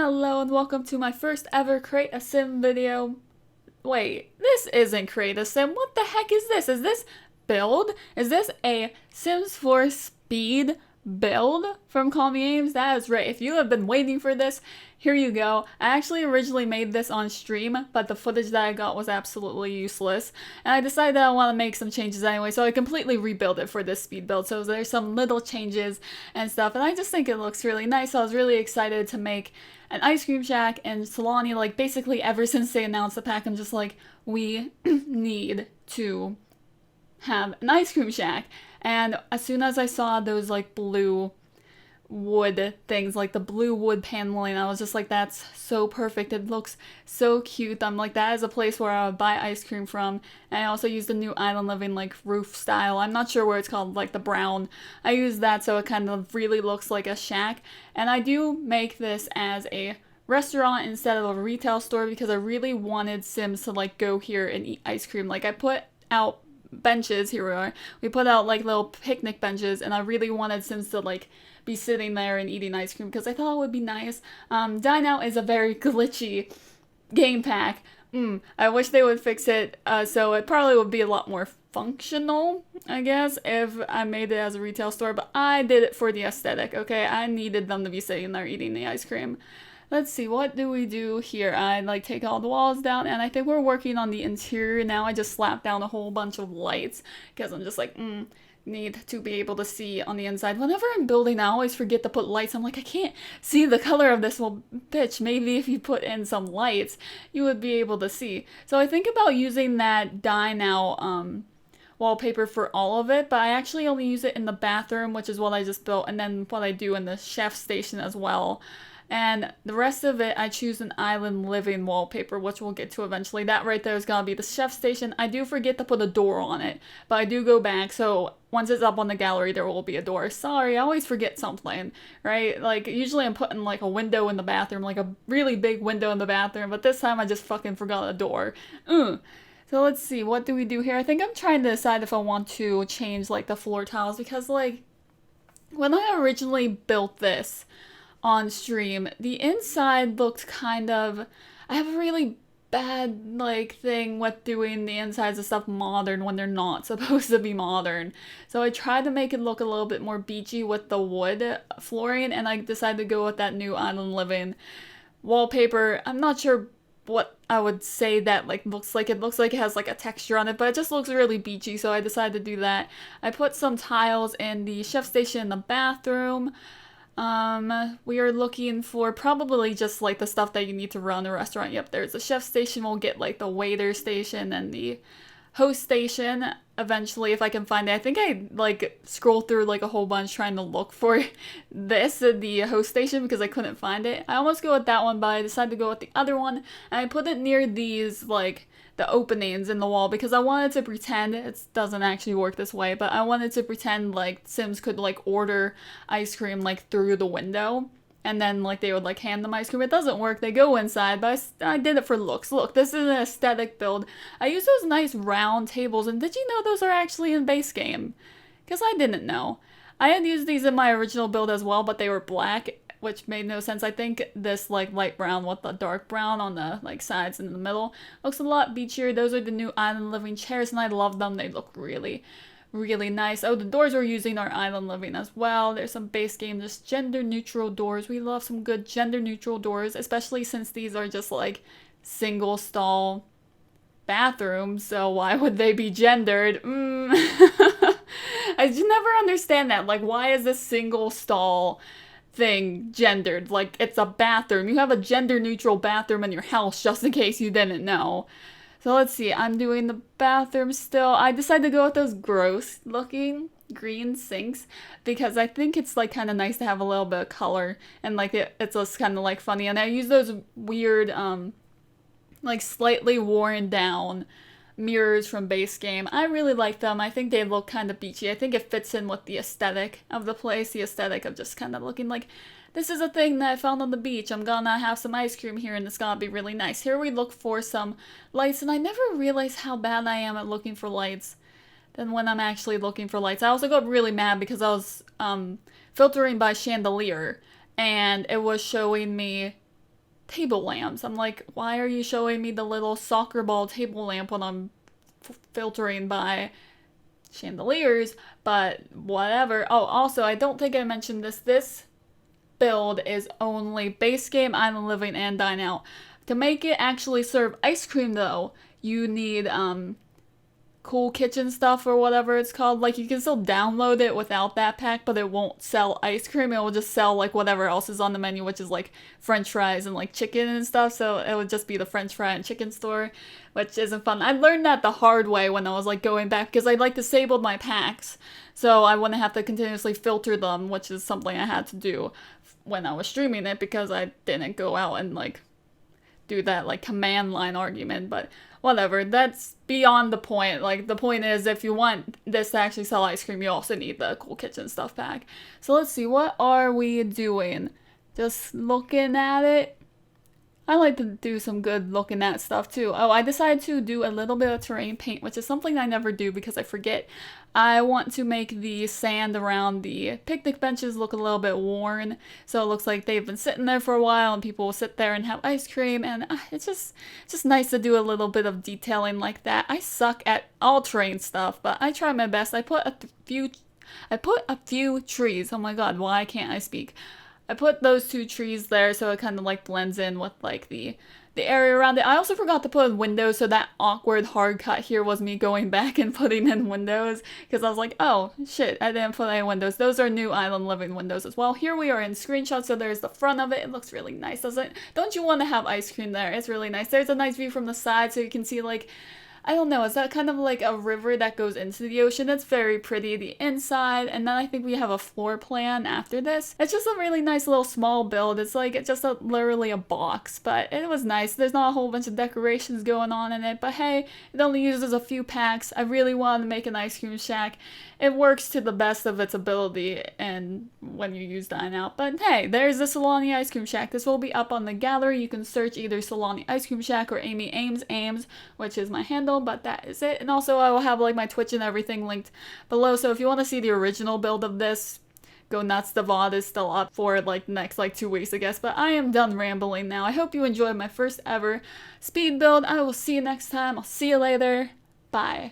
Hello and welcome to my first ever Create a Sim video. Wait, this isn't Create a Sim. What the heck is this? Is this build? Is this a Sims 4 speed build from Call Me Ames? That is right. If you have been waiting for this, here you go. I actually originally made this on stream, but the footage that I got was absolutely useless. And I decided that I want to make some changes anyway, so I completely rebuilt it for this speed build. So there's some little changes and stuff, and I just think it looks really nice. So I was really excited to make an ice cream shack and Sulani. Like, basically ever since they announced the pack, I'm just like, we need to have an ice cream shack. And as soon as I saw those like blue wood things, like the blue wood paneling, I was just like, that's so perfect. It looks so cute. I'm like, that is a place where I would buy ice cream from. And I also used the new Island Living like roof style. I'm not sure where it's called, like the brown. I used that so it kind of really looks like a shack. And I do make this as a restaurant instead of a retail store because I really wanted Sims to like go here and eat ice cream. Like, I put out benches. Here we are. We put out like little picnic benches, and I really wanted Sims to like be sitting there and eating ice cream because I thought it would be nice. Dine is a very glitchy game pack. I wish they would fix it so it probably would be a lot more functional, I guess, if I made it as a retail store, but I did it for the aesthetic, okay? I needed them to be sitting there eating the ice cream. Let's see, what do we do here? I like take all the walls down, and I think we're working on the interior now. I just slapped down a whole bunch of lights because I'm just like, need to be able to see on the inside. Whenever I'm building, I always forget to put lights. I'm like, I can't see the color of this. Well, bitch, maybe if you put in some lights, you would be able to see. So I think about using that Dine wallpaper for all of it, but I actually only use it in the bathroom, which is what I just built, and then what I do in the chef station as well. And the rest of it, I choose an Island Living wallpaper, which we'll get to eventually. That right there is gonna be the chef station. I do forget to put a door on it, but I do go back, so once it's up on the gallery, there will be a door. Sorry, I always forget something, right? Like, usually I'm putting like a window in the bathroom, like a really big window in the bathroom, but this time I just fucking forgot a door. So let's see, what do we do here? I think I'm trying to decide if I want to change like the floor tiles, because like, when I originally built this on stream, the inside looked kind of, I have a really bad like thing with doing the insides of stuff modern when they're not supposed to be modern. So I tried to make it look a little bit more beachy with the wood flooring, and I decided to go with that new Island Living wallpaper. I'm not sure what I would say that like looks like. It looks like it has like a texture on it, but it just looks really beachy, so I decided to do that. I put some tiles in the chef station in the bathroom. We are looking for probably just like the stuff that you need to run a restaurant. Yep, there's the chef station. We'll get like the waiter station and the host station eventually if I can find it. I think I like scrolled through like a whole bunch trying to look for the host station, because I couldn't find it. I almost go with that one, but I decided to go with the other one, and I put it near these like the openings in the wall because I wanted to pretend, it doesn't actually work this way, but I wanted to pretend like Sims could like order ice cream like through the window, and then like they would like hand them ice cream. It doesn't work, they go inside, but I did it for looks. Look, this is an aesthetic build. I use those nice round tables, and did you know those are actually in base game? Because I didn't know. I had used these in my original build as well, but they were black, which made no sense. I think this like light brown with the dark brown on the like sides and in the middle looks a lot beachier. Those are the new Island Living chairs, and I love them. They look really, really nice. Oh, the doors we're using are Island Living as well. There's some base game, just gender neutral doors. We love some good gender neutral doors, especially since these are just like single stall bathrooms, so why would they be gendered? I just never understand that. Like, why is this single stall thing gendered? Like, it's a bathroom. You have a gender neutral bathroom in your house, just in case you didn't know. So let's see, I'm doing the bathroom still. I decided to go with those gross looking green sinks because I think it's like kind of nice to have a little bit of color, and like it's just kind of like funny. And I use those weird like slightly worn down mirrors from base game. I really like them. I think they look kind of beachy. I think it fits in with the aesthetic of the place, the aesthetic of just kind of looking like, this is a thing that I found on the beach. I'm gonna have some ice cream here and it's gonna be really nice. Here we look for some lights, and I never realized how bad I am at looking for lights than when I'm actually looking for lights. I also got really mad because I was filtering by chandelier, and it was showing me table lamps. I'm like, why are you showing me the little soccer ball table lamp when I'm filtering by chandeliers? But whatever. Oh, also, I don't think I mentioned this. This build is only base game, island living, and dine out. To make it actually serve ice cream, though, you need cool kitchen stuff or whatever it's called. Like, you can still download it without that pack, but it won't sell ice cream. It will just sell like whatever else is on the menu, which is like french fries and like chicken and stuff. So it would just be the french fry and chicken store, which isn't fun. I learned that the hard way when I was like going back, because I like disabled my packs so I wouldn't have to continuously filter them, which is something I had to do when I was streaming it, because I didn't go out and like do that like command line argument. But whatever, that's beyond the point. Like, the point is, if you want this to actually sell ice cream, you also need the cool kitchen stuff pack. So let's see, what are we doing? Just looking at it. I like to do some good looking at stuff too. Oh, I decided to do a little bit of terrain paint, which is something I never do because I forget. I want to make the sand around the picnic benches look a little bit worn, so it looks like they've been sitting there for a while and people will sit there and have ice cream, and it's just nice to do a little bit of detailing like that. I suck at all terrain stuff, but I try my best. I put a few trees. Oh my god, why can't I speak? I put those 2 trees there so it kind of like blends in with like the area around it. I also forgot to put in windows, so that awkward hard cut here was me going back and putting in windows, because I was like, oh shit, I didn't put any windows. Those are new island living windows as well. Here we are in screenshots, so there's the front of it. It looks really nice, doesn't it? Don't you want to have ice cream there? It's really nice. There's a nice view from the side so you can see like, I don't know, is that kind of like a river that goes into the ocean? It's very pretty, the inside, and then I think we have a floor plan after this. It's just a really nice little small build. It's like, it's just literally a box, but it was nice. There's not a whole bunch of decorations going on in it, but hey, it only uses a few packs. I really wanted to make an ice cream shack. It works to the best of its ability and when you use Dine Out. But hey, there's the Sulani Ice Cream Shack. This will be up on the gallery. You can search either Sulani Ice Cream Shack or amyamesames, which is my handle, but that is it. And also I will have like my Twitch and everything linked below, so if you want to see the original build of this, go nuts. The VOD is still up for like the next like 2 weeks, I guess, but I am done rambling now. I hope you enjoyed my first ever speed build. I will see you next time. I'll see you later. Bye.